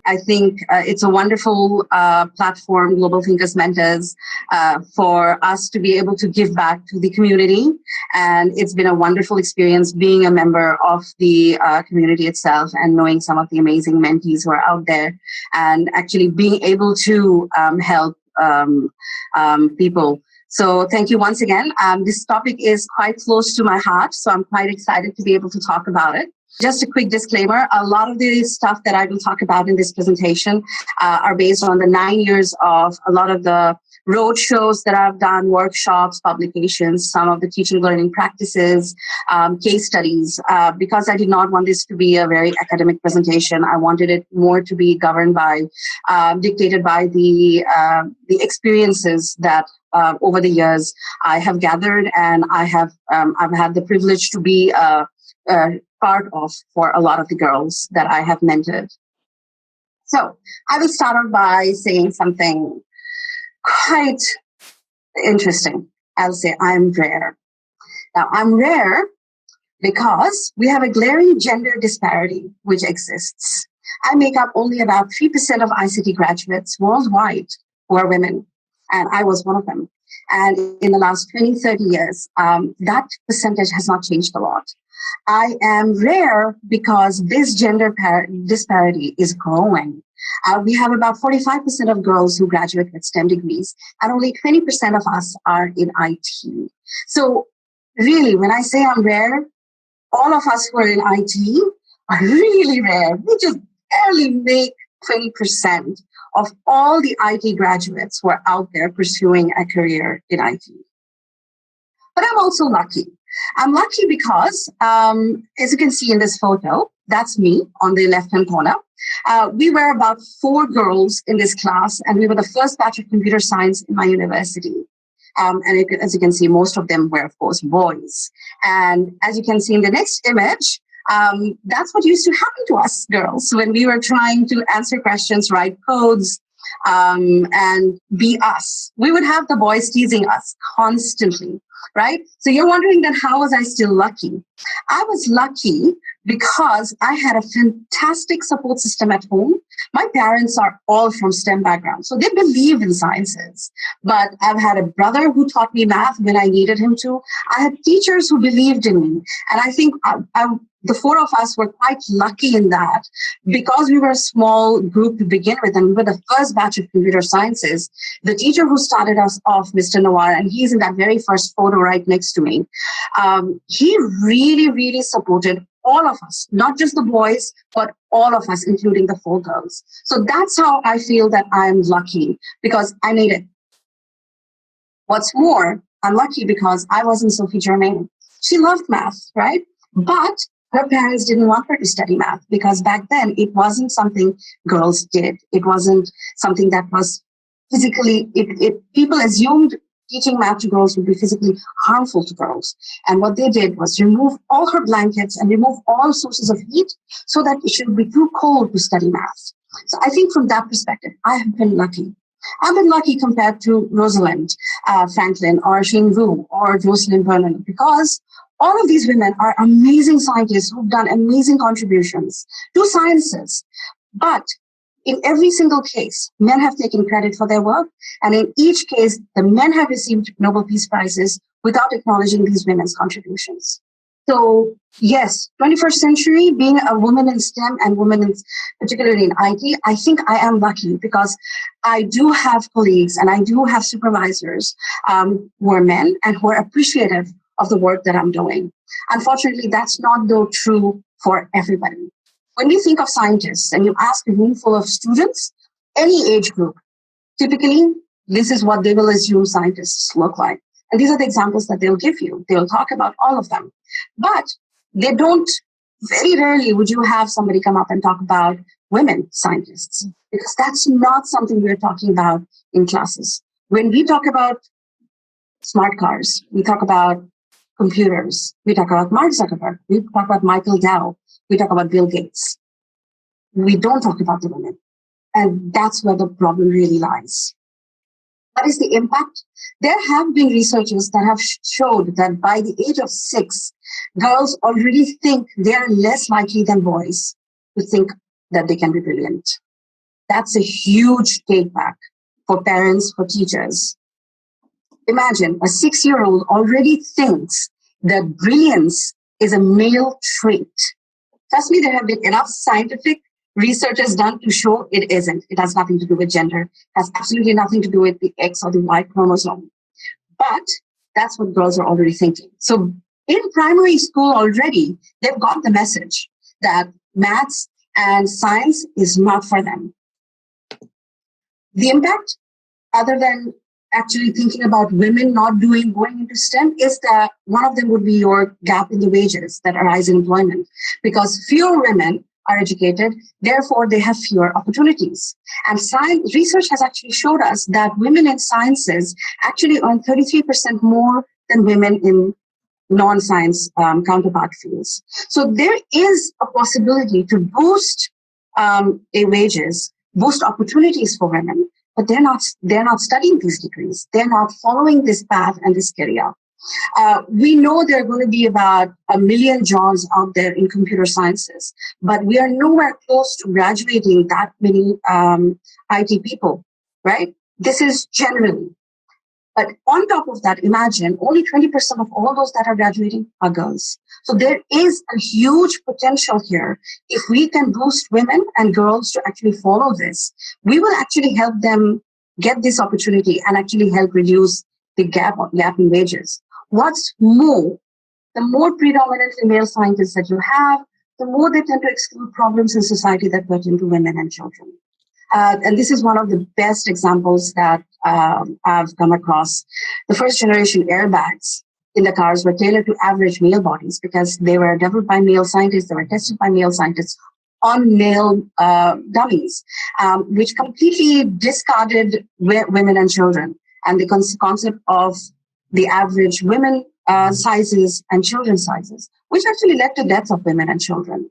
I think it's a wonderful platform, Global Thinkers Mentors, for us to be able to give back to the community. And it's been a wonderful experience being a member of the community itself and knowing some of the amazing mentees who are out there and actually being able to help people. So thank you once again. This topic is quite close to my heart, so I'm quite excited to be able to talk about it. Just a quick disclaimer, a lot of the stuff that I will talk about in this presentation are based on the 9 years of a lot of the road shows that I've done, workshops, publications, some of the teaching learning practices, case studies. Because I did not want this to be a very academic presentation, I wanted it more to be governed by, dictated by the experiences that over the years I have gathered, and I've had the privilege to be a part of for a lot of the girls that I have mentored. So I will start out by saying something quite interesting. I'll say I'm rare. Now I'm rare because we have a glaring gender disparity which exists. I make up only about 3% of ICT graduates worldwide who are women, and I was one of them. And in the last 20, 30 years, that percentage has not changed a lot. I am rare because this gender disparity is growing. We have about 45% of girls who graduate with STEM degrees, and only 20% of us are in IT. So really, when I say I'm rare, all of us who are in IT are really rare. We just barely make 20% of all the IT graduates who are out there pursuing a career in IT. But I'm also lucky. I'm lucky because, as you can see in this photo, that's me on the left-hand corner. We were about 4 girls in this class, and we were the first batch of computer science in my university. And as you can see, most of them were, of course, boys. And as you can see in the next image, that's what used to happen to us girls when we were trying to answer questions, write codes, and be us. We would have the boys teasing us constantly, right? So you're wondering then, how was I still lucky? I was lucky because I had a fantastic support system at home. My parents are all from STEM backgrounds, so they believe in sciences. But I've had a brother who taught me math when I needed him to. I had teachers who believed in me. And I think the 4 of us were quite lucky in that, because we were a small group to begin with, and we were the first batch of computer sciences. The teacher who started us off, Mr. Nawar, and he's in that very first photo right next to me, he really, really supported all of us, not just the boys, but all of us, including the 4 girls. So that's how I feel that I'm lucky, because I made it. What's more, I'm lucky because I wasn't Sophie Germain. She loved math, right? But her parents didn't want her to study math, because back then it wasn't something girls did. It wasn't something that was physically, people assumed teaching math to girls would be physically harmful to girls. And what they did was remove all her blankets and remove all sources of heat so that it should be too cold to study math. So I think from that perspective, I have been lucky. I've been lucky compared to Rosalind Franklin or Shane Wu or Jocelyn Vernon, because all of these women are amazing scientists who've done amazing contributions to sciences. But in every single case, men have taken credit for their work. And in each case, the men have received Nobel Peace Prizes without acknowledging these women's contributions. So yes, 21st century, being a woman in STEM and women in, particularly in IT, I think I am lucky, because I do have colleagues and I do have supervisors who are men and who are appreciative of the work that I'm doing. Unfortunately, that's not though true for everybody. When we think of scientists and you ask a room full of students, any age group, typically this is what they will assume scientists look like. And these are the examples that they'll give you. They'll talk about all of them. But they don't, very rarely would you have somebody come up and talk about women scientists, because that's not something we're talking about in classes. When we talk about smart cars, we talk about computers, we talk about Mark Zuckerberg, we talk about Michael Dow, we talk about Bill Gates. We don't talk about the women. And that's where the problem really lies. What is the impact? There have been researchers that have showed that by the age of 6, girls already think they are less likely than boys to think that they can be brilliant. That's a huge take back for parents, for teachers. Imagine a 6-year-old already thinks that brilliance is a male trait. Trust me, there have been enough scientific research is done to show it isn't. It has nothing to do with gender. It has absolutely nothing to do with the X or the Y chromosome. But that's what girls are already thinking. So in primary school already, they've got the message that maths and science is not for them. The impact, other than actually thinking about women not going into STEM, is that one of them would be your gap in the wages that arise in employment, because fewer women are educated, therefore they have fewer opportunities. And science research has actually showed us that women in sciences actually earn 33% more than women in non-science counterpart fields. So there is a possibility to boost wages, boost opportunities for women, but they're not studying these degrees. They're not following this path and this career. We know there are going to be about 1 million jobs out there in computer sciences, but we are nowhere close to graduating that many IT people, right? This is generally. But on top of that, imagine only 20% of all those that are graduating are girls. So there is a huge potential here. If we can boost women and girls to actually follow this, we will actually help them get this opportunity and actually help reduce the gap in wages. What's more, the more predominantly male scientists that you have, the more they tend to exclude problems in society that pertain to women and children. And this is one of the best examples that I've come across. The first generation airbags in the cars were tailored to average male bodies because they were developed by male scientists, they were tested by male scientists on male dummies, which completely discarded women and children. And the concept of the average women sizes and children sizes, which actually led to deaths of women and children.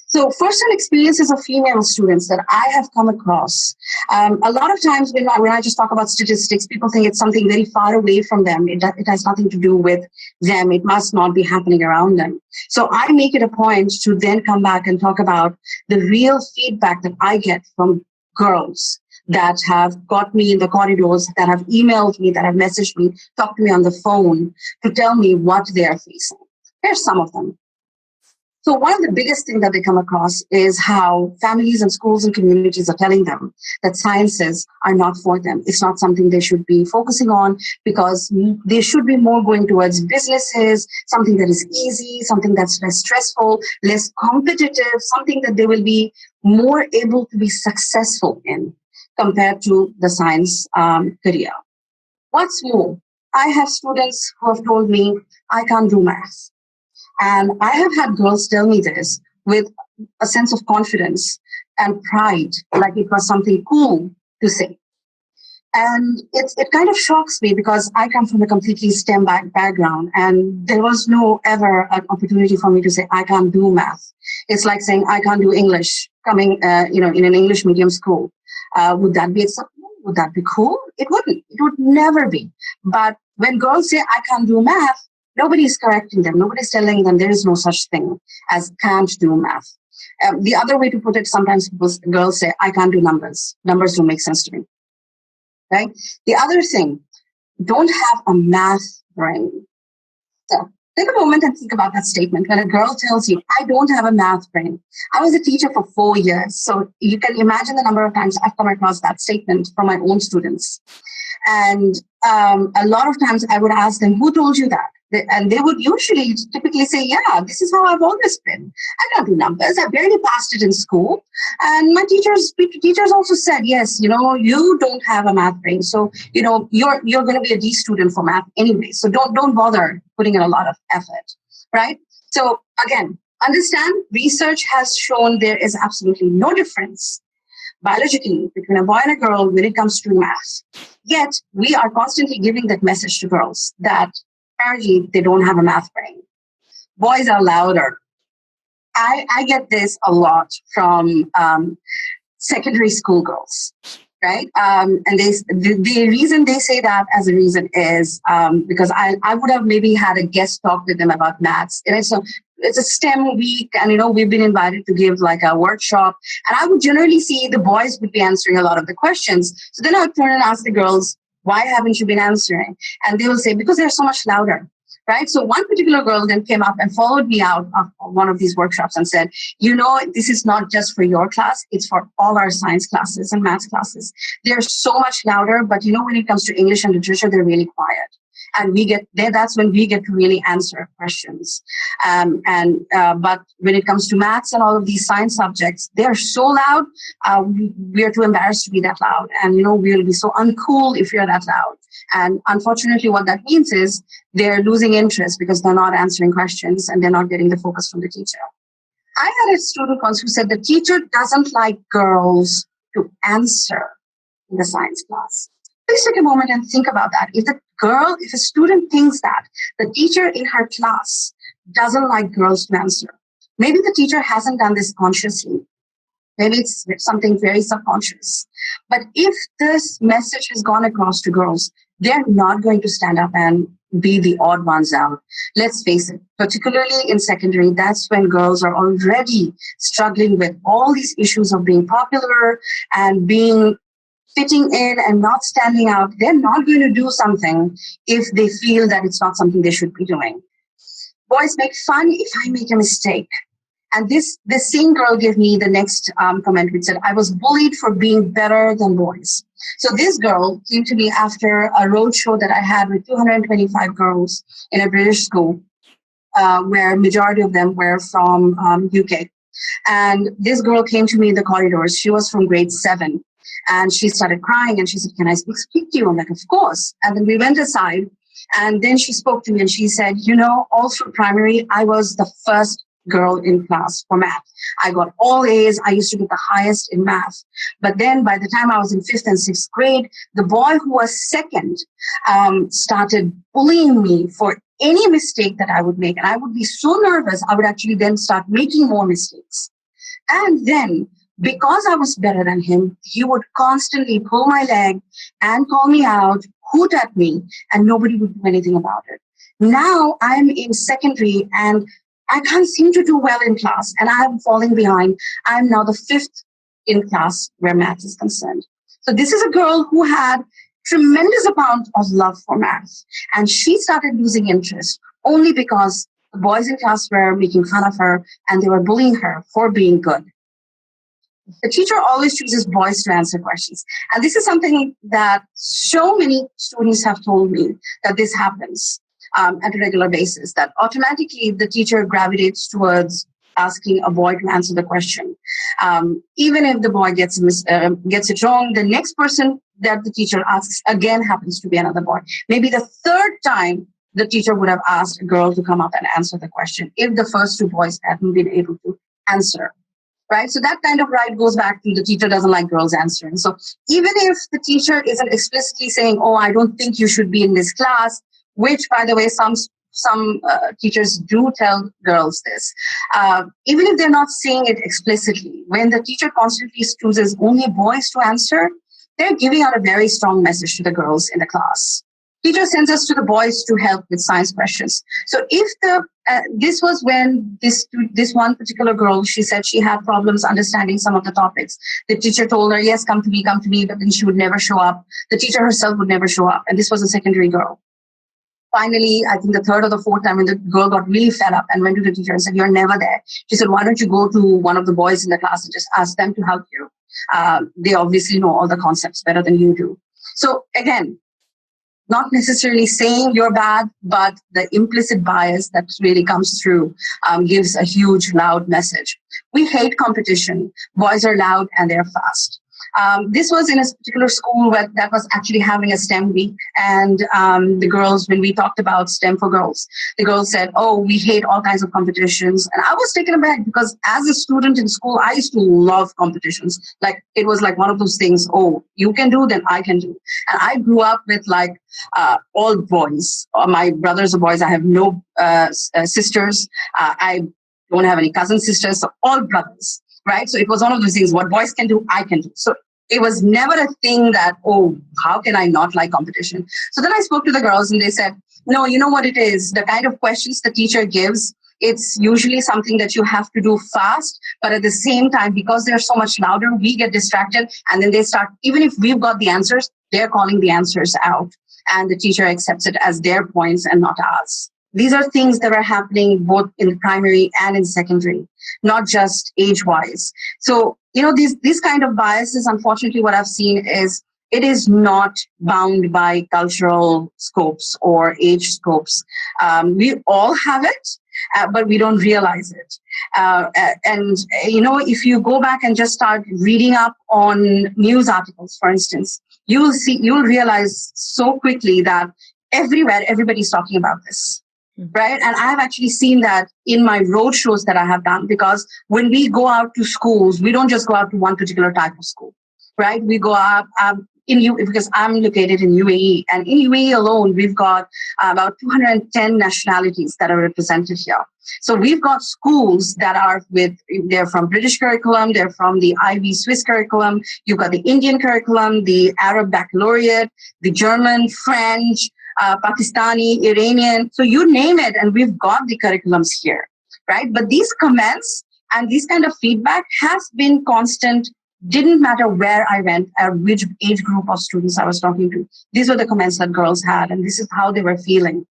So first-hand experiences of female students that I have come across, a lot of times when I just talk about statistics, people think it's something very far away from them. It has nothing to do with them. It must not be happening around them. So I make it a point to then come back and talk about the real feedback that I get from girls that have got me in the corridors, that have emailed me, that have messaged me, talked to me on the phone to tell me what they are facing. Here's some of them. So one of the biggest things that they come across is how families and schools and communities are telling them that sciences are not for them. It's not something they should be focusing on because they should be more going towards businesses, something that is easy, something that's less stressful, less competitive, something that they will be more able to be successful in compared to the science career. What's more, I have students who have told me, I can't do math. And I have had girls tell me this with a sense of confidence and pride, like it was something cool to say. And it kind of shocks me because I come from a completely STEM background, and there was no ever an opportunity for me to say, I can't do math. It's like saying, I can't do English, coming in an English medium school. Would that be acceptable? Would that be cool? It wouldn't. It would never be. But when girls say, I can't do math, nobody is correcting them. Nobody's telling them there is no such thing as can't do math. The other way to put it, sometimes girls say, I can't do numbers. Numbers don't make sense to me. Right? The other thing, don't have a math brain. So take a moment and think about that statement. When a girl tells you, I don't have a math brain. I was a teacher for 4 years. So you can imagine the number of times I've come across that statement from my own students. And a lot of times I would ask them, who told you that? And they would usually typically say, yeah, this is how I've always been. I can't do numbers. I barely passed it in school. And my teachers also said, yes, you don't have a math brain. So, you're going to be a D student for math anyway. So don't bother putting in a lot of effort, right? So again, understand research has shown there is absolutely no difference biologically between a boy and a girl when it comes to math. Yet we are constantly giving that message to girls that apparently they don't have a math brain. Boys are louder. I get this a lot from secondary school girls. right? And the reason they say that as a reason is because I would have maybe had a guest talk with them about maths. And it's a STEM week, and we've been invited to give like a workshop, and I would generally see the boys would be answering a lot of the questions. So then I would turn and ask the girls, why haven't you been answering? And they will say, because they're so much louder. Right. So one particular girl then came up and followed me out of one of these workshops and said, this is not just for your class. It's for all our science classes and maths classes. They're so much louder. But, when it comes to English and literature, they're really quiet. And that's when we get to really answer questions. But when it comes to maths and all of these science subjects, they're so loud. We are too embarrassed to be that loud. And, we'll be so uncool if you're that loud. And unfortunately, what that means is they're losing interest because they're not answering questions and they're not getting the focus from the teacher. I had a student once who said the teacher doesn't like girls to answer in the science class. Please take a moment and think about that. If a student thinks that the teacher in her class doesn't like girls to answer, maybe the teacher hasn't done this consciously. Maybe it's something very subconscious. But if this message has gone across to girls, they're not going to stand up and be the odd ones out. Let's face it, particularly in secondary, that's when girls are already struggling with all these issues of being popular and fitting in and not standing out. They're not going to do something if they feel that it's not something they should be doing. Boys make fun if I make a mistake. And this same girl gave me the next comment, which said, I was bullied for being better than boys. So this girl came to me after a road show that I had with 225 girls in a British school, where majority of them were from UK. And this girl came to me in the corridors. She was from grade 7. And she started crying and she said, can I speak to you? I'm like, of course. And then we went aside and then she spoke to me and she said, all through primary, I was the first girl in class for math. I got all A's. I used to get the highest in math. But then by the time I was in 5th and 6th grade, the boy who was second started bullying me for any mistake that I would make. And I would be so nervous, I would actually then start making more mistakes. And then because I was better than him, he would constantly pull my leg and call me out, hoot at me, and nobody would do anything about it. Now I'm in secondary and I can't seem to do well in class and I'm falling behind. I'm now the 5th in class where math is concerned. So this is a girl who had tremendous amount of love for math, and she started losing interest only because the boys in class were making fun of her and they were bullying her for being good. The teacher always chooses boys to answer questions. And this is something that so many students have told me that this happens at a regular basis, that automatically the teacher gravitates towards asking a boy to answer the question. Even if the boy gets it wrong, the next person that the teacher asks again happens to be another boy. Maybe the third time the teacher would have asked a girl to come up and answer the question if the first 2 boys hadn't been able to answer. Right? So that kind of right goes back to the teacher doesn't like girls answering. So even if the teacher isn't explicitly saying, oh, I don't think you should be in this class, which, by the way, some teachers do tell girls this, even if they're not saying it explicitly, when the teacher constantly chooses only boys to answer, they're giving out a very strong message to the girls in the class. Teacher sends us to the boys to help with science questions. So if this was when this one particular girl, she said she had problems understanding some of the topics. The teacher told her, yes, come to me, but then she would never show up. The teacher herself would never show up. And this was a secondary girl. Finally, I think the 3rd or the 4th time when the girl got really fed up and went to the teacher and said, you're never there. She said, why don't you go to one of the boys in the class and just ask them to help you? They obviously know all the concepts better than you do. So again, not necessarily saying you're bad, but the implicit bias that really comes through gives a huge, loud message. We hate competition. Boys are loud and they're fast. This was in a particular school that was actually having a STEM week. And the girls, when we talked about STEM for girls, the girls said, oh, we hate all kinds of competitions. And I was taken aback because as a student in school, I used to love competitions. Like it was like one of those things, oh, you can do, then I can do. And I grew up with like all boys. My brothers are boys. I have no sisters. I don't have any cousin sisters, so all brothers. Right. So it was one of those things, what boys can do, I can do. So It was never a thing that, oh, how can I not like competition? So then I spoke to the girls and they said, no, you know what it is? The kind of questions the teacher gives, it's usually something that you have to do fast, but at the same time, because they're so much louder, we get distracted. And then they start, even if we've got the answers, they're calling the answers out. And the teacher accepts it as their points and not ours. These are things that are happening both in primary and in secondary, not just age-wise. So, these kind of biases, unfortunately, what I've seen is it is not bound by cultural scopes or age scopes. We all have it, but we don't realize it. If you go back and just start reading up on news articles, for instance, you'll realize so quickly that everywhere, everybody's talking about this. Right. And I've actually seen that in my road shows that I have done, because when we go out to schools, we don't just go out to one particular type of school. Right. We go up because I'm located in UAE, and in UAE alone, we've got about 210 nationalities that are represented here. So we've got schools that they're from British curriculum, they're from the Ivy Swiss curriculum, you've got the Indian curriculum, the Arab baccalaureate, the German, French, Pakistani, Iranian, so you name it, and we've got the curriculums here, right? But these comments and this kind of feedback has been constant. Didn't matter where I went or which age group of students I was talking to. These were the comments that girls had, and this is how they were feeling.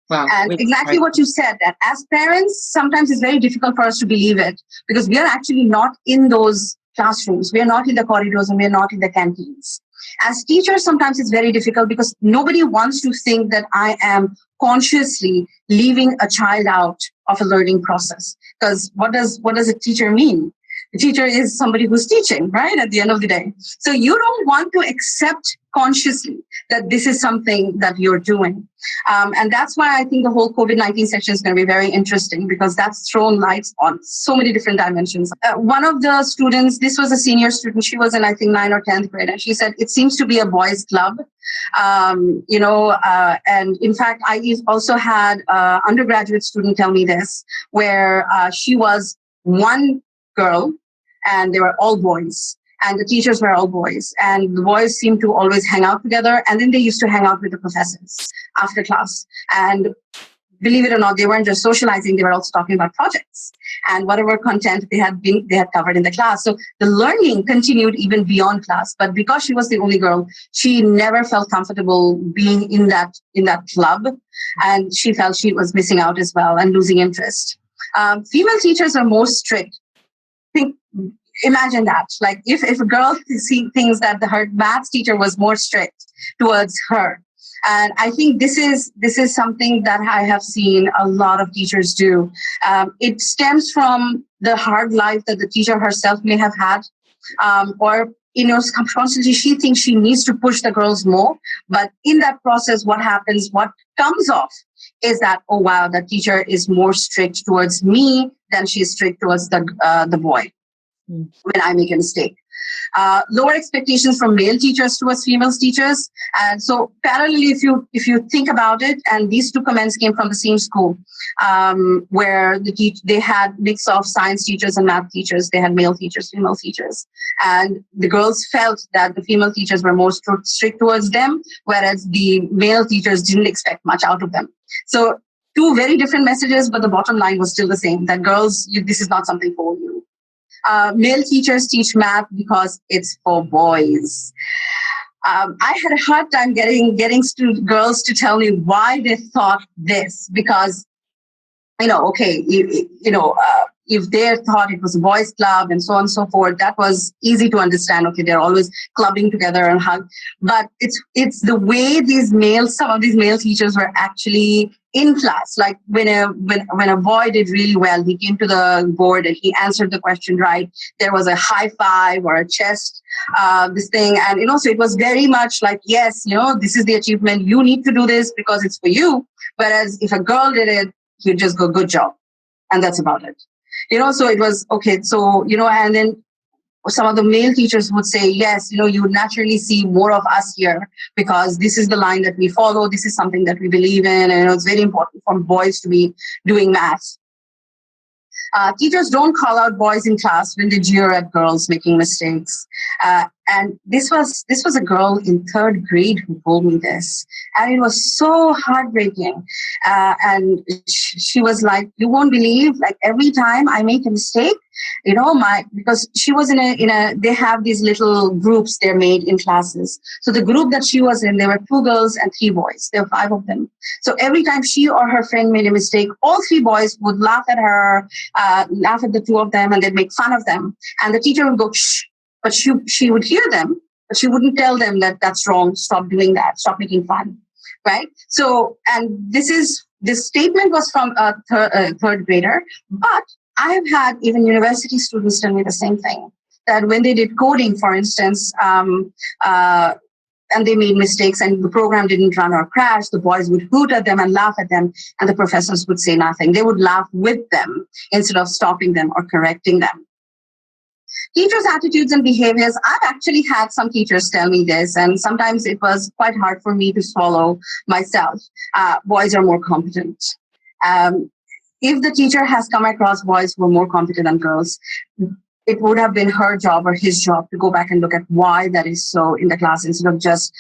Wow. And exactly what you said, that as parents, sometimes it's very difficult for us to believe it, because we are actually not in those classrooms. We are not in the corridors, and we are not in the canteens. As teachers, sometimes it's very difficult because nobody wants to think that I am consciously leaving a child out of a learning process. Because what does a teacher mean? The teacher is somebody who's teaching, right, at the end of the day. So you don't want to accept consciously that this is something that you're doing. And that's why I think the whole COVID-19 section is going to be very interesting, because that's thrown lights on so many different dimensions. One of the students, this was a senior student, she was in, I think, 9th or 10th grade, and she said, it seems to be a boys' club. And in fact, I also had an undergraduate student tell me this, where she was one girl, and they were all boys, and the teachers were all boys, and the boys seemed to always hang out together, and then they used to hang out with the professors after class. And believe it or not, they weren't just socializing, they were also talking about projects and whatever content they had covered in the class. So the learning continued even beyond class, but because she was the only girl, she never felt comfortable being in that club, and she felt she was missing out as well and losing interest. Female teachers are more strict. Imagine that. Like if a girl thinks that her maths teacher was more strict towards her. And I think this is something that I have seen a lot of teachers do. It stems from the hard life that the teacher herself may have had, or constantly she thinks she needs to push the girls more. But in that process, what comes off is that, oh wow, the teacher is more strict towards me than she is strict towards the boy when I make a mistake. Lower expectations from male teachers towards female teachers. And so parallelly, if you think about it, and these two comments came from the same school, where they had mix of science teachers and math teachers. They had male teachers, female teachers. And the girls felt that the female teachers were more strict towards them, whereas the male teachers didn't expect much out of them. So two very different messages, but the bottom line was still the same, that girls, this is not something for you. Male teachers teach math because it's for boys. I had a hard time getting girls to tell me why they thought this, because, if they thought it was a boys' club and so on and so forth, that was easy to understand. Okay, they're always clubbing together and hug. But it's the way some of these male teachers were actually in class. Like when a boy did really well, he came to the board and he answered the question right. There was a high five or a chest, this thing. And, so it was very much like, yes, this is the achievement. You need to do this because it's for you. Whereas if a girl did it, you just go, good job. And that's about it. So it was, okay, so, and then some of the male teachers would say, yes, you would naturally see more of us here because this is the line that we follow. This is something that we believe in. And it's very important for boys to be doing math. Teachers don't call out boys in class when they jeer at girls making mistakes. And this was a girl in third grade who told me this, and it was so heartbreaking. And she was like, "You won't believe, like every time I make a mistake, because she was in a they have these little groups they're made in classes. So the group that she was in, there were 2 girls and 3 boys. There were 5 of them. So every time she or her friend made a mistake, all 3 boys would laugh at her, laugh at the 2 of them, and they'd make fun of them. And the teacher would go, shh. But she would hear them, but she wouldn't tell them that that's wrong. Stop doing that. Stop making fun, right? So, and this statement was from a third grader, but I have had even university students tell me the same thing, that when they did coding, for instance, and they made mistakes and the program didn't run or crash, the boys would hoot at them and laugh at them, and the professors would say nothing. They would laugh with them instead of stopping them or correcting them. Teachers' attitudes and behaviors. I've actually had some teachers tell me this, and sometimes it was quite hard for me to swallow myself. Boys are more competent. If the teacher has come across boys who are more competent than girls, it would have been her job or his job to go back and look at why that is so in the class instead of just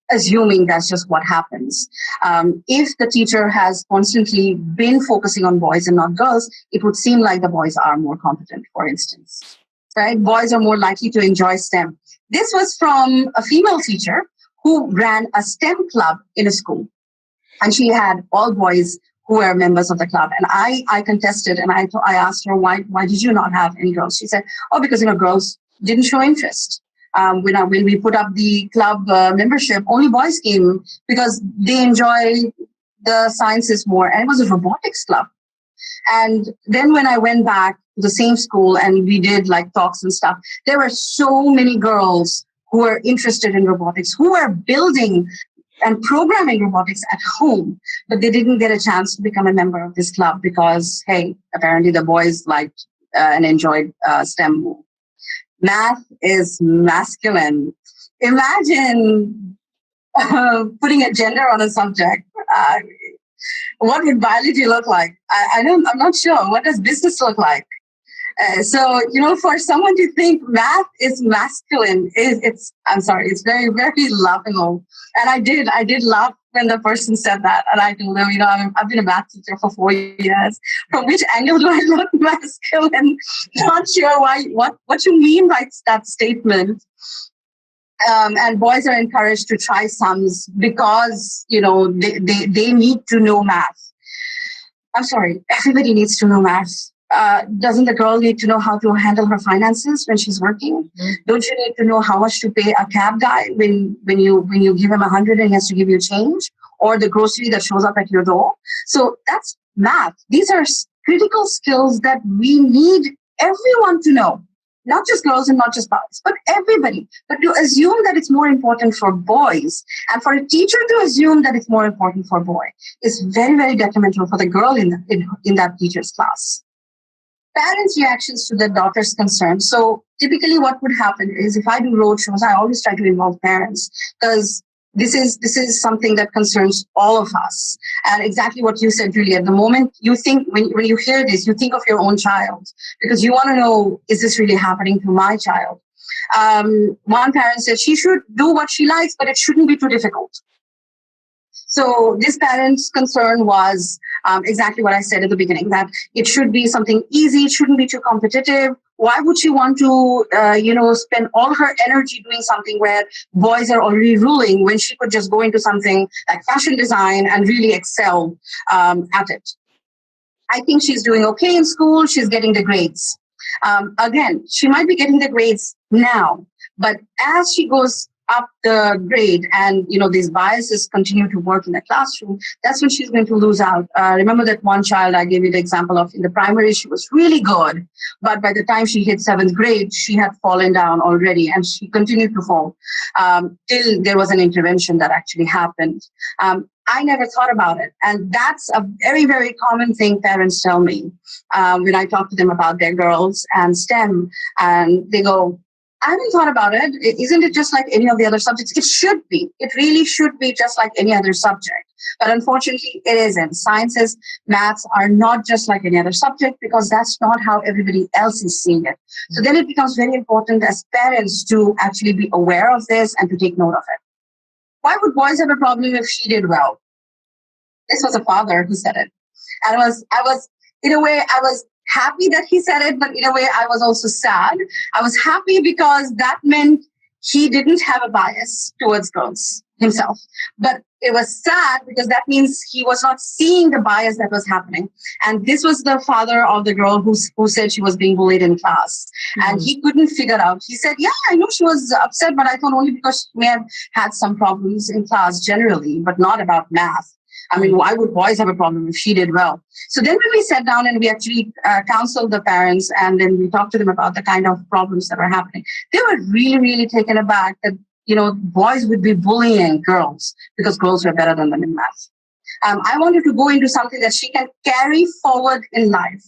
assuming that's just what happens. If the teacher has constantly been focusing on boys and not girls, it would seem like the boys are more competent, for instance. Right? Boys are more likely to enjoy STEM. This was from a female teacher who ran a STEM club in a school. And she had all boys who were members of the club. And I contested, and I asked her, why did you not have any girls? She said, because, girls didn't show interest. When we put up the club membership, only boys came because they enjoy the sciences more. And it was a robotics club. And then when I went back to the same school and we did like talks and stuff, there were so many girls who were interested in robotics, who were building and programming robotics at home, but they didn't get a chance to become a member of this club because, hey, apparently the boys liked and enjoyed STEM more. Math is masculine. Imagine putting a gender on a subject. What would biology look like? I'm not sure. What does business look like? So, for someone to think math is masculine, it's very, very laughable. And I did laugh when the person said that. And I told them, I've been a math teacher for 4 years. From which angle do I look masculine? Not sure what you mean by that statement. And boys are encouraged to try sums because, they need to know math. I'm sorry, everybody needs to know math. Doesn't the girl need to know how to handle her finances when she's working? Mm-hmm. Don't you need to know how much to pay a cab guy when you give him 100 and he has to give you change, or the grocery that shows up at your door? So that's math. These are critical skills that we need everyone to know. Not just girls and not just boys, but everybody. But to assume that it's more important for boys and for a teacher to assume that it's more important for a boy is very, very detrimental for the girl in that teacher's class. Parents' reactions to their daughter's concerns. So typically what would happen is if I do road shows, I always try to involve parents because this is something that concerns all of us. And exactly what you said, Julia, at the moment you think, when you hear this, you think of your own child because you want to know, is this really happening to my child? One parent said she should do what she likes, but it shouldn't be too difficult. So this parent's concern was exactly what I said at the beginning, that it should be something easy, it shouldn't be too competitive. Why would she want to, spend all her energy doing something where boys are already ruling when she could just go into something like fashion design and really excel at it? I think she's doing okay in school. She's getting the grades. Again, she might be getting the grades now, but as she goes up the grade and, these biases continue to work in the classroom, that's when she's going to lose out. Remember that one child I gave you the example of in the primary, she was really good, but by the time she hit 7th grade, she had fallen down already and she continued to fall till there was an intervention that actually happened. I never thought about it. And that's a very, very common thing parents tell me when I talk to them about their girls and STEM. And they go, I haven't thought about it. Isn't it just like any of the other subjects? It should be. It really should be just like any other subject. But unfortunately, it isn't. Sciences, maths are not just like any other subject because that's not how everybody else is seeing it. So then it becomes very important as parents to actually be aware of this and to take note of it. Why would boys have a problem if she did well? This was a father who said it. And I was, in a way, I was happy that he said it, but in a way, I was also sad. I was happy because that meant he didn't have a bias towards girls himself. But it was sad because that means he was not seeing the bias that was happening. And this was the father of the girl who said she was being bullied in class. Mm-hmm. And he couldn't figure out. He said, yeah, I know she was upset, but I thought only because she may have had some problems in class generally, but not about math. I mean, why would boys have a problem if she did well? So then when we sat down and we actually counseled the parents and then we talked to them about the kind of problems that were happening, they were really, really taken aback that, boys would be bullying girls because girls were better than them in math. I wanted to go into something that she can carry forward in life.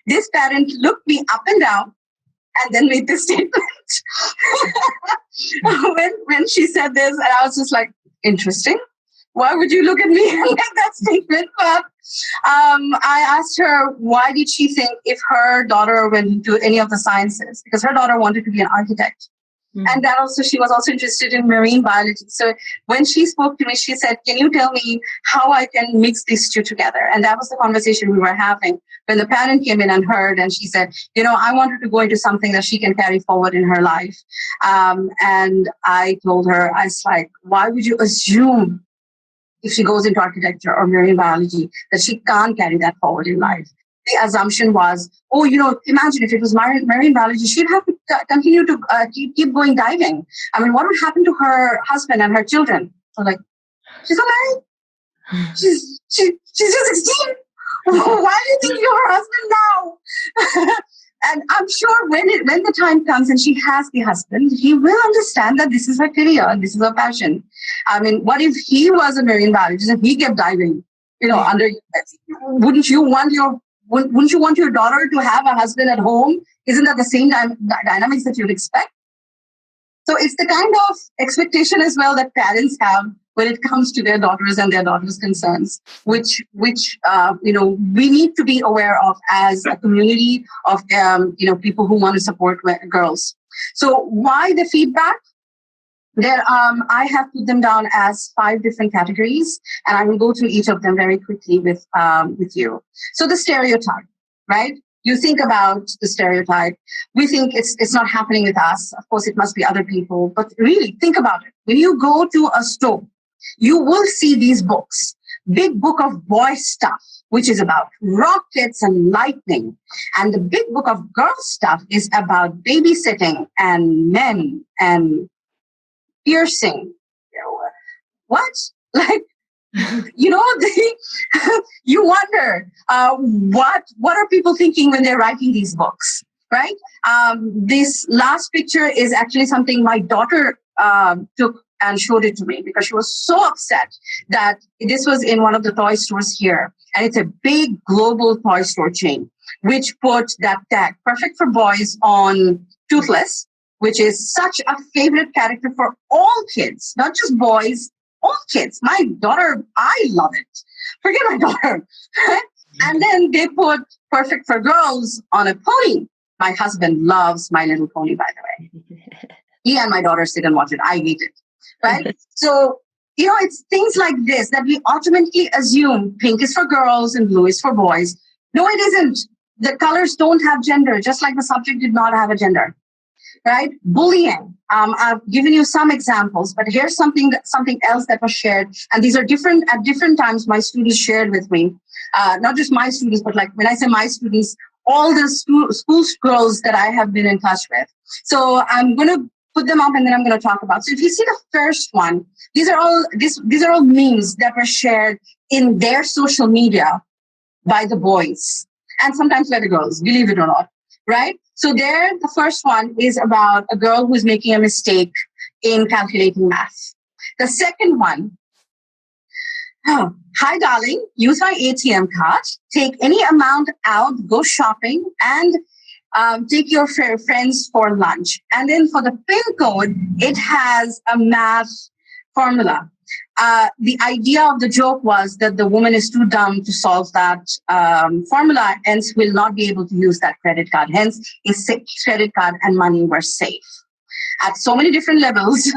This parent looked me up and down and then made this statement. when she said this, and I was just like, interesting. Why would you look at me and make that statement? But I asked her, why did she think if her daughter went into any of the sciences? Because her daughter wanted to be an architect. Mm-hmm. And that also, she was also interested in marine biology. So when she spoke to me, she said, can you tell me how I can mix these two together? And that was the conversation we were having when the parent came in and heard, and she said, I want her to go into something that she can carry forward in her life. And I told her, I was like, why would you assume if she goes into architecture or marine biology that she can't carry that forward in life? The assumption was, imagine if it was marine biology, she'd have to continue to keep going diving. I mean, what would happen to her husband and her children? So like, she's not married. She's just 16. Why do you think you're her husband now? And I'm sure when the time comes and she has the husband, he will understand that this is her career and this is her passion. I mean, what if he was a marine biologist and he kept diving? Wouldn't you want your daughter to have a husband at home? Isn't that the same dynamics that you'd expect? So it's the kind of expectation as well that parents have when it comes to their daughters and their daughters' concerns, which we need to be aware of as a community of people who want to support girls. So why the feedback? There, I have put them down as 5 different categories, and I will go through each of them very quickly with you. So the stereotype, right? You think about the stereotype. We think it's not happening with us. Of course, it must be other people. But really, think about it. When you go to a store, you will see these books. Big book of boy stuff, which is about rockets and lightning. And the big book of girl stuff is about babysitting and men and piercing. What? Like, you wonder what are people thinking when they're writing these books, right? This last picture is actually something my daughter took and showed it to me because she was so upset that this was in one of the toy stores here. And it's a big global toy store chain, which put that tag, perfect for boys, on Toothless, which is such a favorite character for all kids, not just boys, all kids. My daughter, I love it. Forget my daughter. And then they put perfect for girls on a pony. My husband loves My Little Pony, by the way. He and my daughter sit and watch it. I hate it. Right? So, it's things like this that we ultimately assume pink is for girls and blue is for boys. No, it isn't. The colors don't have gender, just like the subject did not have a gender. Right? Bullying. I've given you some examples, but here's something else that was shared. And these are different at different times. My students shared with me, not just my students, but like when I say my students, all the school girls that I have been in touch with. So I'm going to put them up and then I'm going to talk about. So if you see the first one, these are all memes that were shared in their social media by the boys and sometimes by the girls, believe it or not. Right? So there, the first one is about a girl who's making a mistake in calculating math. The second one, hi, darling, use my ATM card, take any amount out, go shopping, and take your friends for lunch. And then for the pin code, it has a math formula. The idea of the joke was that the woman is too dumb to solve that formula, hence will not be able to use that credit card. Hence, his credit card and money were safe. At so many different levels,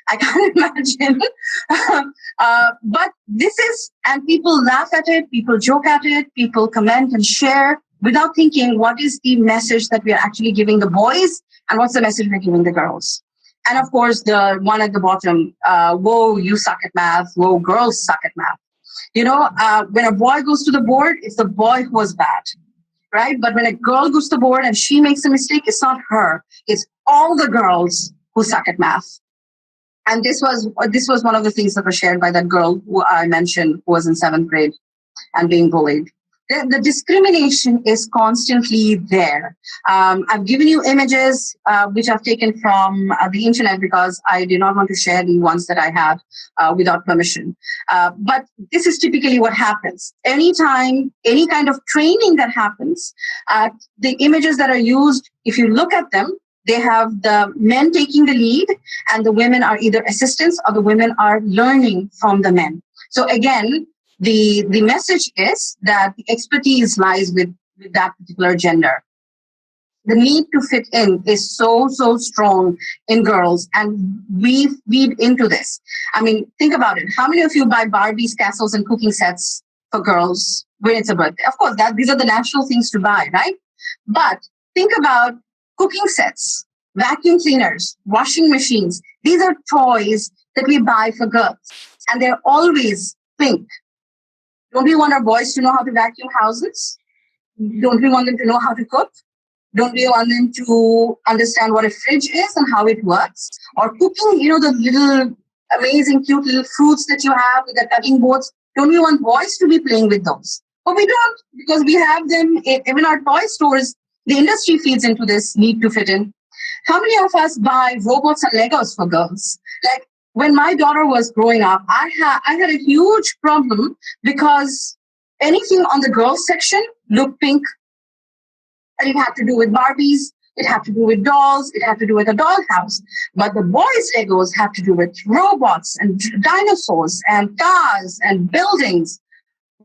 I can't imagine. But this is, and people laugh at it, people joke at it, people comment and share without thinking what is the message that we are actually giving the boys and what's the message we're giving the girls. And of course, the one at the bottom, whoa, you suck at math. Whoa, girls suck at math. When a boy goes to the board, it's the boy who was bad, right? But when a girl goes to the board and she makes a mistake, it's not her. It's all the girls who suck at math. And this was one of the things that was shared by that girl who I mentioned, who was in 7th grade and being bullied. The discrimination is constantly there. I've given you images which I've taken from the internet because I did not want to share the ones that I had without permission. But this is typically what happens. Anytime, any kind of training that happens, the images that are used, if you look at them, they have the men taking the lead and the women are either assistants or the women are learning from the men. So again, the message is that the expertise lies with that particular gender. The need to fit in is so strong in girls, and we feed into this. I mean, think about it. How many of you buy Barbies, castles, and cooking sets for girls when it's a birthday? Of course, these are the natural things to buy, right? But think about cooking sets, vacuum cleaners, washing machines. These are toys that we buy for girls, and they're always pink. Don't we want our boys to know how to vacuum houses? Don't we want them to know how to cook? Don't we want them to understand what a fridge is and how it works? Or cooking, the little amazing, cute little fruits that you have with the cutting boards. Don't we want boys to be playing with those? But we don't, because we have them in our toy stores. The industry feeds into this need to fit in. How many of us buy robots and Legos for girls? Like, when my daughter was growing up, I had a huge problem because anything on the girls section looked pink. And it had to do with Barbies, it had to do with dolls, it had to do with a dollhouse. But the boys' Legos had to do with robots and dinosaurs and cars and buildings.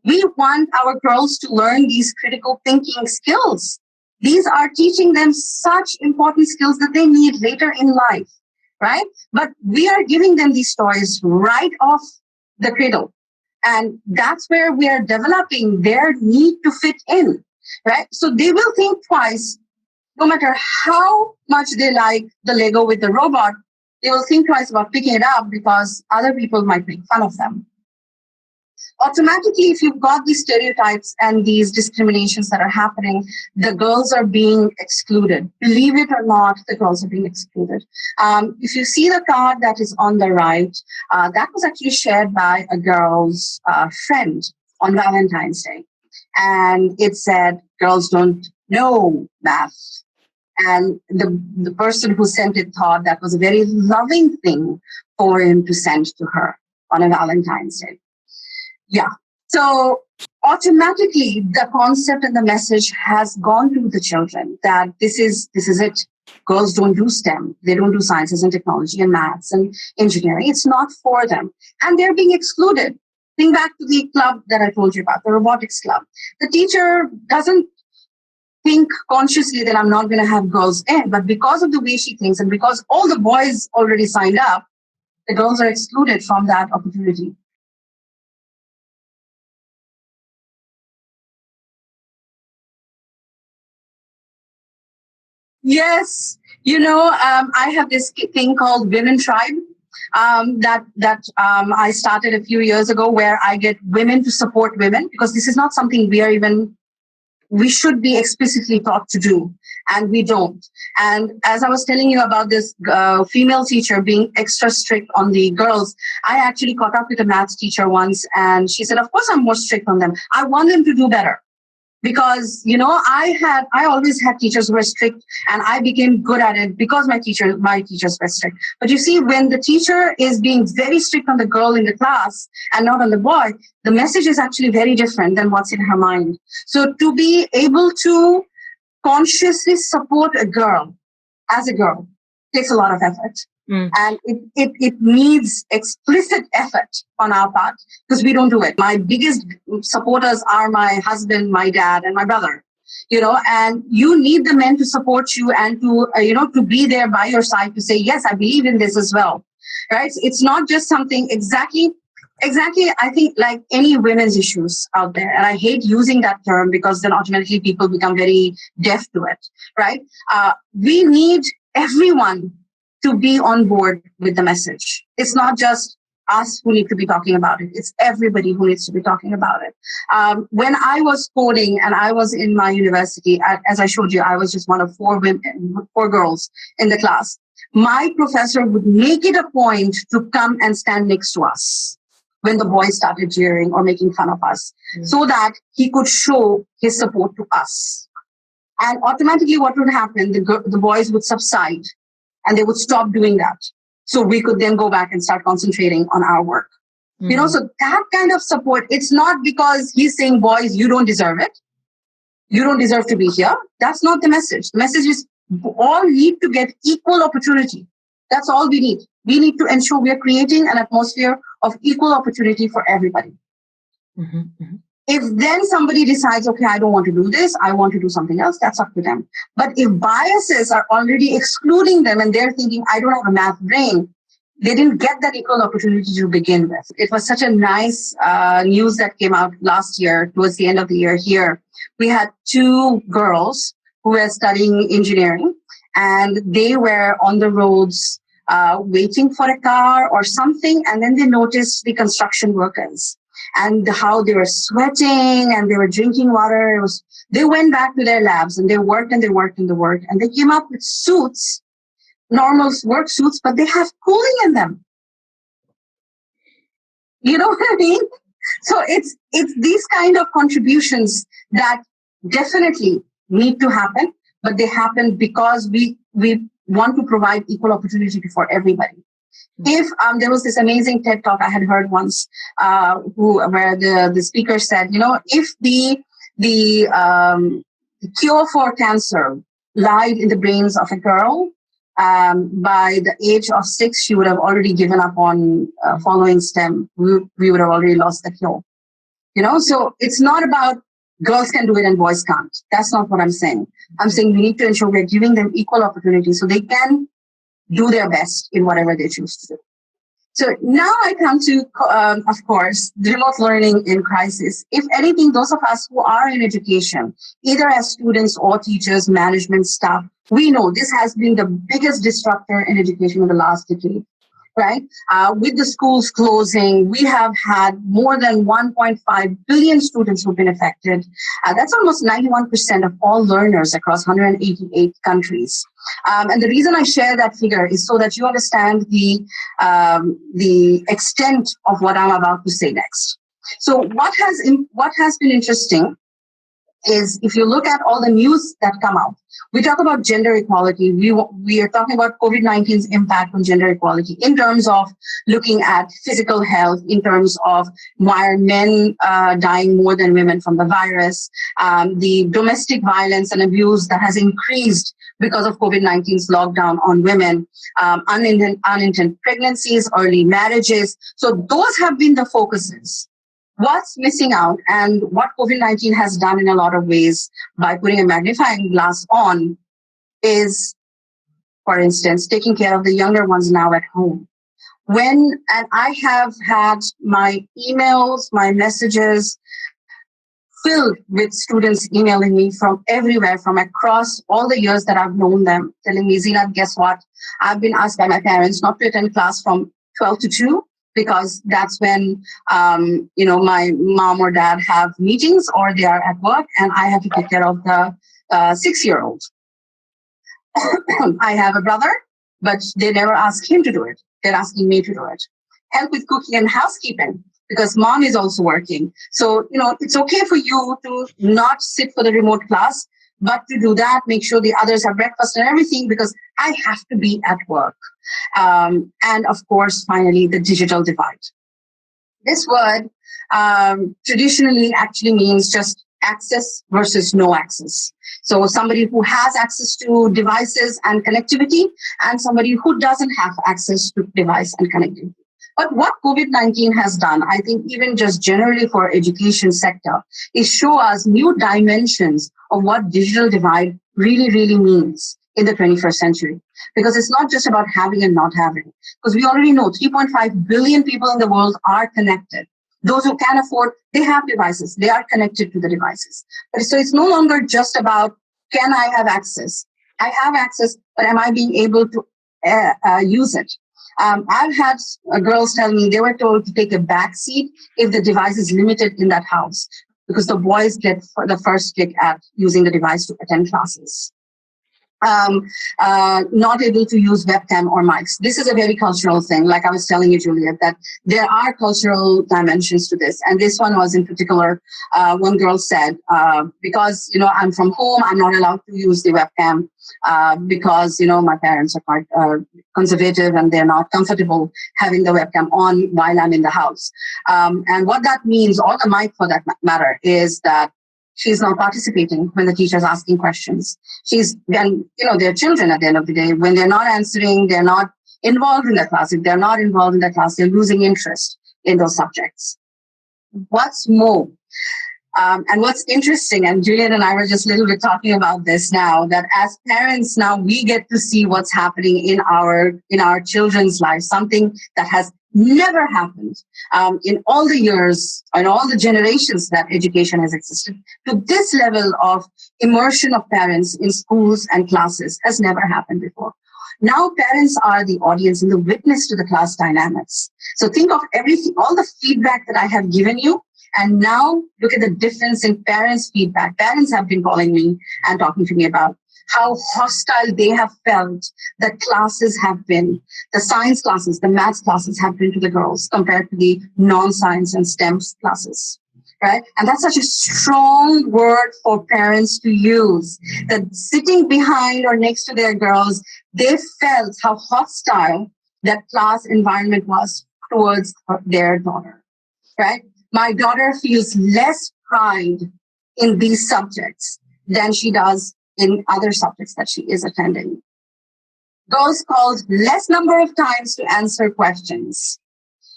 We want our girls to learn these critical thinking skills. These are teaching them such important skills that they need later in life. Right? But we are giving them these toys right off the cradle. And that's where we are developing their need to fit in, right? So they will think twice, no matter how much they like the Lego with the robot, they will think twice about picking it up because other people might make fun of them. Automatically, if you've got these stereotypes and these discriminations that are happening, the girls are being excluded. Believe it or not, the girls are being excluded. If you see the card that is on the right, that was actually shared by a girl's friend on Valentine's Day. And it said, girls don't know math. And the person who sent it thought that was a very loving thing for him to send to her on a Valentine's Day. Yeah. So automatically the concept and the message has gone to the children that this is it. Girls don't do STEM. They don't do sciences and technology and maths and engineering. It's not for them. And they're being excluded. Think back to the club that I told you about, the robotics club. The teacher doesn't think consciously that I'm not going to have girls in, but because of the way she thinks and because all the boys already signed up, the girls are excluded from that opportunity. Yes, I have this thing called Women Tribe that I started a few years ago, where I get women to support women, because this is not something we should be explicitly taught to do, and we don't. And as I was telling you about this female teacher being extra strict on the girls, I actually caught up with a maths teacher once, and she said, of course I'm more strict on them. I want them to do better. Because, I always had teachers who were strict, and I became good at it because my teachers were strict. But you see, when the teacher is being very strict on the girl in the class and not on the boy, the message is actually very different than what's in her mind. So to be able to consciously support a girl as a girl takes a lot of effort. And it needs explicit effort on our part because we don't do it. My biggest supporters are my husband, my dad, and my brother. And you need the men to support you and to, to be there by your side to say, yes, I believe in this as well. Right? It's not just something exactly, I think, like any women's issues out there. And I hate using that term because then automatically people become very deaf to it. Right? We need everyone to be on board with the message. It's not just us who need to be talking about it. It's everybody who needs to be talking about it. When I was coding and I was in my university, as I showed you, I was just one of four girls in the class. My professor would make it a point to come and stand next to us when the boys started jeering or making fun of us, so that he could show his support to us. And automatically what would happen, the boys would subside and they would stop doing that. So we could then go back and start concentrating on our work. So that kind of support, it's not because he's saying, boys, you don't deserve it. You don't deserve to be here. That's not the message. The message is all need to get equal opportunity. That's all we need. We need to ensure we are creating an atmosphere of equal opportunity for everybody. If then somebody decides, okay, I don't want to do this, I want to do something else, that's up to them. But if biases are already excluding them and they're thinking, I don't have a math brain, they didn't get that equal opportunity to begin with. It was such a nice news that came out last year, towards the end of the year here. We had two girls who were studying engineering and they were on the roads waiting for a car or something. And then they noticed the construction workers and how they were sweating and they were drinking water. They went back to their labs and they worked and they worked and they worked. And they came up with suits, normal work suits, but they have cooling in them. You know what I mean? So it's these kind of contributions that definitely need to happen, but they happen because we want to provide equal opportunity for everybody. If there was this amazing TED talk I had heard once, where the speaker said, if the cure for cancer lied in the brains of a girl, by the age of 6, she would have already given up on following STEM. We would have already lost the cure. So it's not about girls can do it and boys can't. That's not what I'm saying. I'm saying we need to ensure we're giving them equal opportunity so they can do their best in whatever they choose to do. So now I come to, of course, remote learning in crisis. If anything, those of us who are in education, either as students or teachers, management staff, we know this has been the biggest disruptor in education in the last decade, right? With the schools closing, we have had more than 1.5 billion students who've been affected. That's almost 91% of all learners across 188 countries. And the reason I share that figure is so that you understand the extent of what I'm about to say next. So what has been interesting is if you look at all the news that come out, we talk about gender equality. We are talking about COVID-19's impact on gender equality in terms of looking at physical health, in terms of why are men dying more than women from the virus, the domestic violence and abuse that has increased because of COVID-19's lockdown on women, unintended pregnancies, early marriages. So those have been the focuses. What's missing out and what COVID-19 has done in a lot of ways by putting a magnifying glass on is, for instance, taking care of the younger ones now at home. And I have had my emails, my messages filled with students emailing me from everywhere, from across all the years that I've known them, telling me, Zeenath, guess what? I've been asked by my parents not to attend class from 12 to 2 because that's when, my mom or dad have meetings or they are at work and I have to take care of the 6-year-old. I have a brother, but they never ask him to do it. They're asking me to do it. Help with cooking and housekeeping, because mom is also working. So, it's okay for you to not sit for the remote class, but to do that, make sure the others have breakfast and everything, because I have to be at work. And of course, finally, the digital divide. This word traditionally actually means just access versus no access. So somebody who has access to devices and connectivity, and somebody who doesn't have access to device and connectivity. But what COVID-19 has done, I think even just generally for education sector, is show us new dimensions of what digital divide really, really means in the 21st century. Because it's not just about having and not having. Because we already know 3.5 billion people in the world are connected. Those who can afford, they have devices. They are connected to the devices. So it's no longer just about, can I have access? I have access, but am I being able to use it? I've had girls tell me they were told to take a back seat if the device is limited in that house, because the boys get the first kick at using the device to attend classes. Not able to use webcam or mics. This is a very cultural thing. Like I was telling you, Juliet, that there are cultural dimensions to this. And this one was in particular, one girl said, because, I'm from home, I'm not allowed to use the webcam because, my parents are quite conservative and they're not comfortable having the webcam on while I'm in the house. And what that means, or the mic for that matter, is that she's not participating when the teacher's asking questions. They're children at the end of the day. When they're not answering, they're not involved in the class. If they're not involved in the class, they're losing interest in those subjects. What's more, and what's interesting, and Juliet and I were just a little bit talking about this now, that as parents now, we get to see what's happening in our children's lives, something that has never happened in all the years and all the generations that education has existed. To this level of immersion of parents in schools and classes has never happened before. Now parents are the audience and the witness to the class dynamics. So think of everything, all the feedback that I have given you, and now look at the difference in parents' feedback. Parents have been calling me and talking to me about how hostile they have felt that classes have been, the science classes, the maths classes have been to the girls compared to the non-science and STEM classes, right? And that's such a strong word for parents to use, that sitting behind or next to their girls, they felt how hostile that class environment was towards their daughter, right? My daughter feels less pride in these subjects than she does in other subjects that she is attending. Girls called less number of times to answer questions.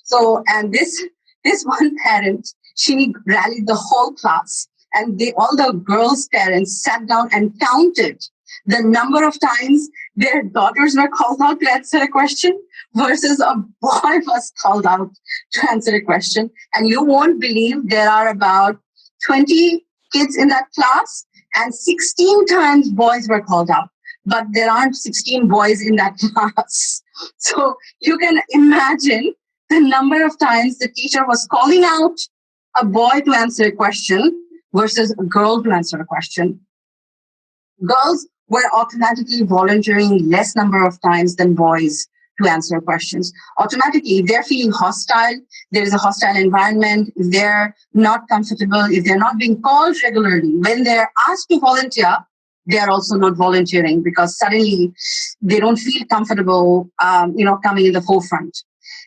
So, and this one parent, she rallied the whole class, and all the girls' parents sat down and counted the number of times their daughters were called out to answer a question versus a boy was called out to answer a question. And you won't believe there are about 20 kids in that class, and 16 times boys were called out, but there aren't 16 boys in that class. So you can imagine the number of times the teacher was calling out a boy to answer a question versus a girl to answer a question. Girls were automatically volunteering less number of times than boys to answer questions. Automatically, if they're feeling hostile, there is a hostile environment, if they're not comfortable, if they're not being called regularly, when they're asked to volunteer, they're also not volunteering because suddenly they don't feel comfortable, coming in the forefront.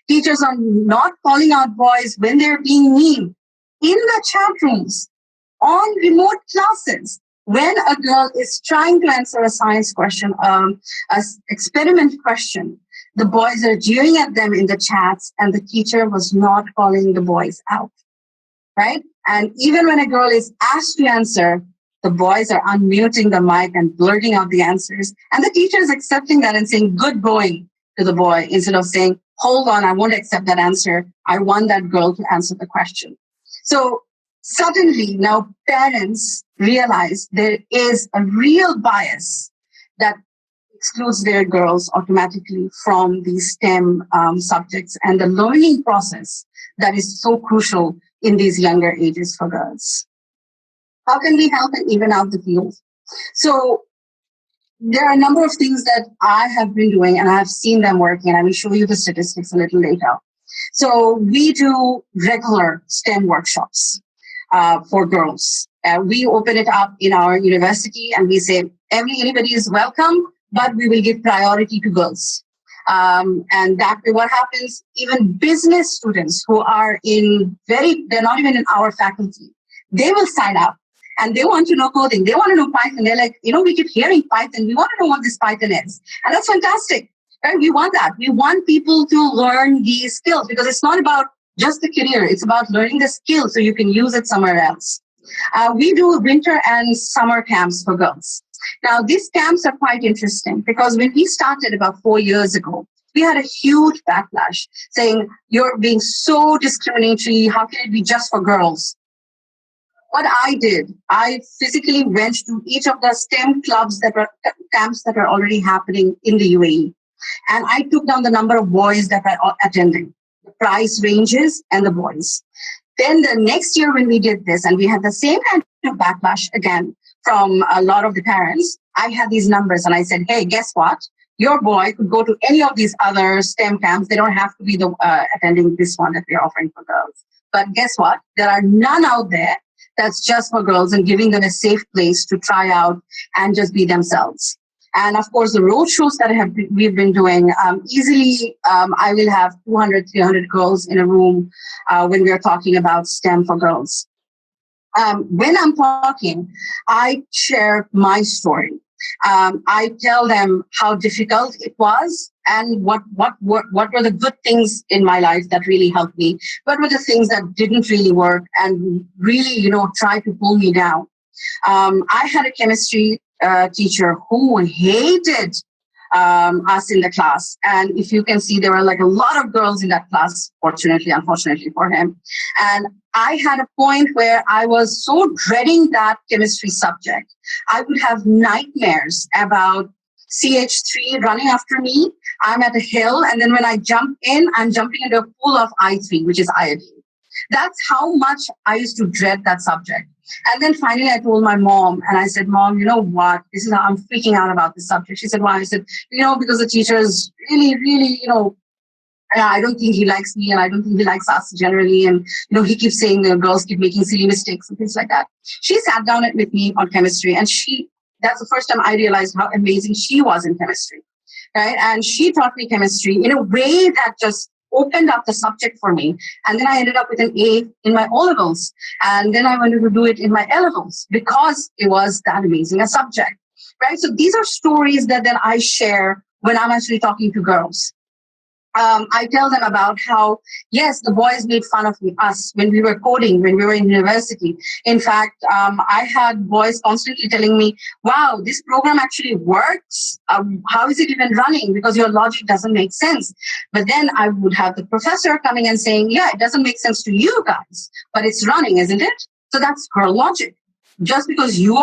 Teachers are not calling out boys when they're being mean in the chat rooms, on remote classes. When a girl is trying to answer a science question, an experiment question, the boys are jeering at them in the chats, and the teacher was not calling the boys out, right? And even when a girl is asked to answer, the boys are unmuting the mic and blurting out the answers, and the teacher is accepting that and saying, good going to the boy, instead of saying, hold on, I won't accept that answer. I want that girl to answer the question. So suddenly now parents realize there is a real bias that excludes their girls automatically from these STEM subjects and the learning process that is so crucial in these younger ages for girls. How can we help and even out the field? So there are a number of things that I have been doing, and I have seen them working, and I will show you the statistics a little later. So we do regular STEM workshops for girls. We open it up in our university, and we say anybody is welcome, but we will give priority to girls. And that way what happens, even business students who are they're not even in our faculty, they will sign up And they want to know coding. They want to know Python. They're like, we keep hearing Python. We want to know what this Python is. And that's fantastic. Right? We want that. We want people to learn these skills because it's not about just the career. It's about learning the skill so you can use it somewhere else. We do winter and summer camps for girls. Now, these camps are quite interesting because when we started about 4 years ago, we had a huge backlash saying, you're being so discriminatory. How can it be just for girls? What I did, I physically went to each of the STEM clubs camps that are already happening in the UAE. And I took down the number of boys that were attending, the price ranges and the boys. Then the next year when we did this and we had the same kind of backlash again from a lot of the parents, I had these numbers and I said, hey, guess what? Your boy could go to any of these other STEM camps. They don't have to be attending this one that we're offering for girls. But guess what? There are none out there that's just for girls and giving them a safe place to try out and just be themselves. And of course, the road shows that we've been doing, easily, I will have 200, 300 girls in a room when we're talking about STEM for girls. When I'm talking, I share my story. I tell them how difficult it was and what were the good things in my life that really helped me. What were the things that didn't really work and really, try to pull me down. I had a chemistry teacher who hated us in the class. And if you can see, there were like a lot of girls in that class, unfortunately for him. And I had a point where I was so dreading that chemistry subject. I would have nightmares about CH3 running after me. I'm at a hill. And then when I jump in, I'm jumping into a pool of I3, which is iodine. That's how much I used to dread that subject. And then finally I told my mom and I said, Mom, you know what? This is how I'm freaking out about this subject. She said, why? I said, because the teacher is really, I don't think he likes me and I don't think he likes us generally. And, he keeps saying the girls keep making silly mistakes and things like that. She sat down with me on chemistry and that's the first time I realized how amazing she was in chemistry, right? And she taught me chemistry in a way that just opened up the subject for me. And then I ended up with an A in my O-levels. And then I wanted to do it in my A-levels because it was that amazing a subject, right? So these are stories that then I share when I'm actually talking to girls. I tell them about how, yes, the boys made fun of us when we were coding, when we were in university. In fact, I had boys constantly telling me, wow, this program actually works. How is it even running? Because your logic doesn't make sense. But then I would have the professor coming and saying, yeah, it doesn't make sense to you guys, but it's running, isn't it? So that's her logic. Just because you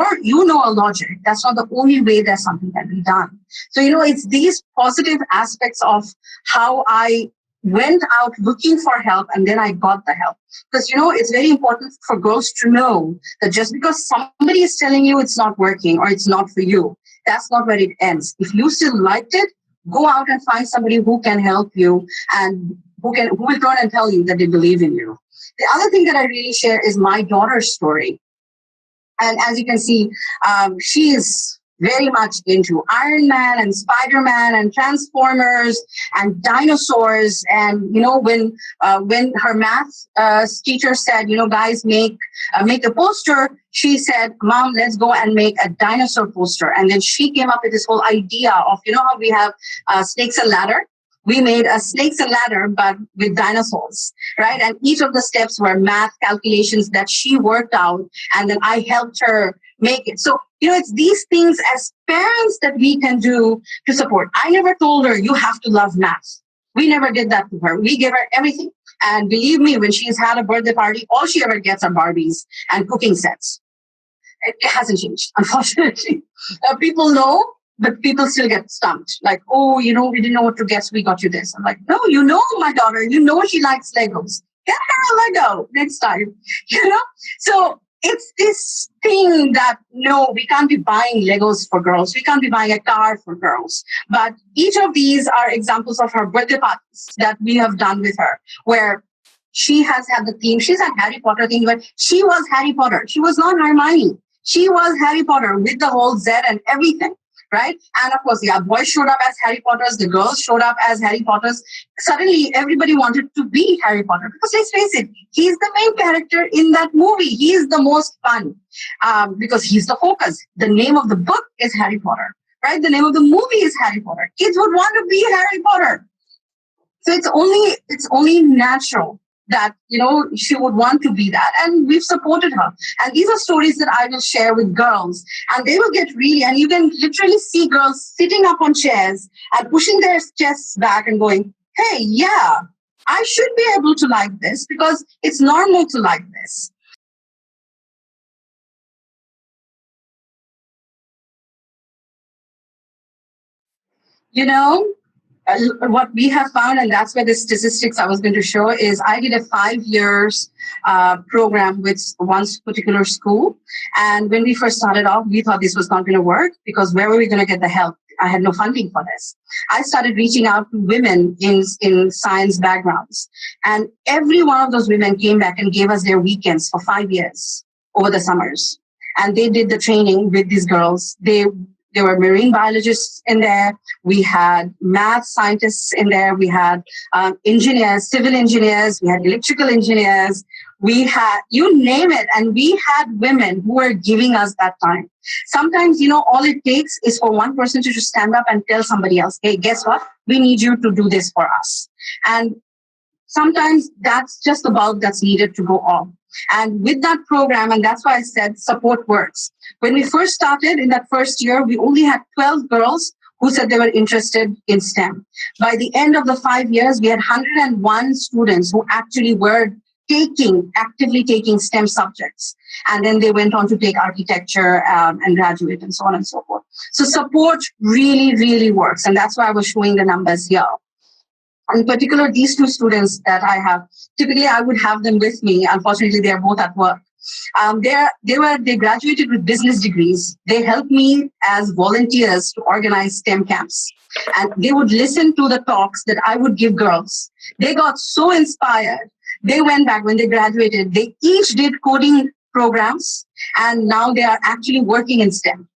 know a logic, that's not the only way that something can be done. So, it's these positive aspects of how I went out looking for help and then I got the help. Because, it's very important for girls to know that just because somebody is telling you it's not working or it's not for you, that's not where it ends. If you still liked it, go out and find somebody who can help you and who will turn and tell you that they believe in you. The other thing that I really share is my daughter's story. And as you can see, she is very much into Iron Man and Spider-Man and Transformers and dinosaurs. And, when her math teacher said, guys, make a poster, she said, Mom, let's go and make a dinosaur poster. And then she came up with this whole idea of, how we have snakes and ladder. We made a snakes and ladder, but with dinosaurs, right? And each of the steps were math calculations that she worked out, and then I helped her make it. So, it's these things as parents that we can do to support. I never told her, you have to love math. We never did that to her. We gave her everything. And believe me, when she's had a birthday party, all she ever gets are Barbies and cooking sets. It hasn't changed, unfortunately. People know, but people still get stumped. Like, oh, we didn't know what to guess. We got you this. I'm like, no, my daughter, she likes Legos. Get her a Lego next time, So it's this thing that, no, we can't be buying Legos for girls. We can't be buying a car for girls. But each of these are examples of her birthday parties that we have done with her, where she has had the theme. She's had Harry Potter theme, but she was Harry Potter. She was not Hermione. She was Harry Potter with the whole Z and everything. right? And of course, yeah, boys showed up as Harry Potters, the girls showed up as Harry Potters. Suddenly, everybody wanted to be Harry Potter because let's face it, he's the main character in that movie. He is the most fun because he's the focus. The name of the book is Harry Potter, right? The name of the movie is Harry Potter. Kids would want to be Harry Potter. So it's only natural that, she would want to be that. And we've supported her. And these are stories that I will share with girls. And they will get and you can literally see girls sitting up on chairs and pushing their chests back and going, hey, yeah, I should be able to like this because it's normal to like this. What we have found, and that's where the statistics I was going to show, is I did a 5 years program with one particular school. And when we first started off, we thought this was not going to work because where were we going to get the help? I had no funding for this. I started reaching out to women in science backgrounds. And every one of those women came back and gave us their weekends for 5 years over the summers. And they did the training with these girls. There were marine biologists in there. We had math scientists in there. We had engineers, civil engineers. We had electrical engineers. We had, you name it. And we had women who were giving us that time. Sometimes, all it takes is for one person to just stand up and tell somebody else, hey, guess what? We need you to do this for us. And sometimes that's just the bulb that's needed to go off. And with that program, and that's why I said support works. When we first started in that first year, we only had 12 girls who said they were interested in STEM. By the end of the 5 years, we had 101 students who actually were actively taking STEM subjects. And then they went on to take architecture and graduate and so on and so forth. So support really, really works. And that's why I was showing the numbers here. In particular, these two students that I have, typically I would have them with me. Unfortunately, they are both at work. They graduated with business degrees. They helped me as volunteers to organize STEM camps. And they would listen to the talks that I would give girls. They got so inspired. They went back when they graduated. They each did coding programs, and now they are actually working in STEM.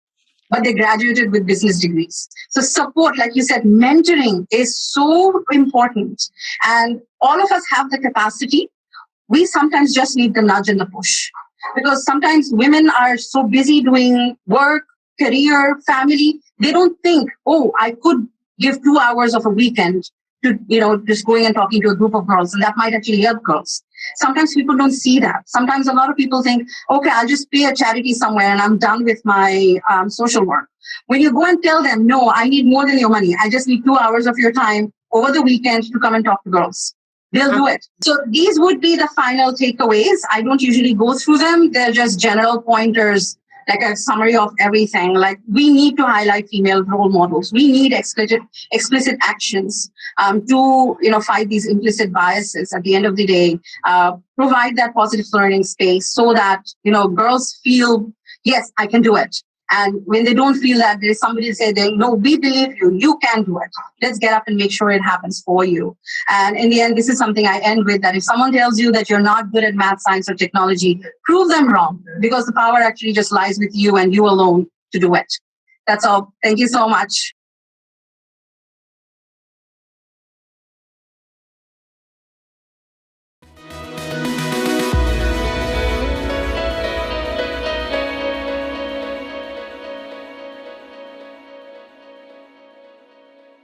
But they graduated with business degrees. So support, like you said, mentoring is so important. And all of us have the capacity. We sometimes just need the nudge and the push. Because sometimes women are so busy doing work, career, family, they don't think, oh, I could give 2 hours of a weekend to, just going and talking to a group of girls. And that might actually help girls. Sometimes people don't see that. Sometimes a lot of people think, okay, I'll just pay a charity somewhere and I'm done with my social work. When you go and tell them, no, I need more than your money. I just need 2 hours of your time over the weekend to come and talk to girls. They'll do it. So these would be the final takeaways. I don't usually go through them. They're just general pointers, like a summary of everything. Like we need to highlight female role models. We need explicit actions to fight these implicit biases. At the end of the day, provide that positive learning space so that girls feel, yes, I can do it. And when they don't feel that, there's somebody to say, no, we believe you, you can do it. Let's get up and make sure it happens for you. And in the end, this is something I end with, that if someone tells you that you're not good at math, science, or technology, prove them wrong, because the power actually just lies with you and you alone to do it. That's all. Thank you so much.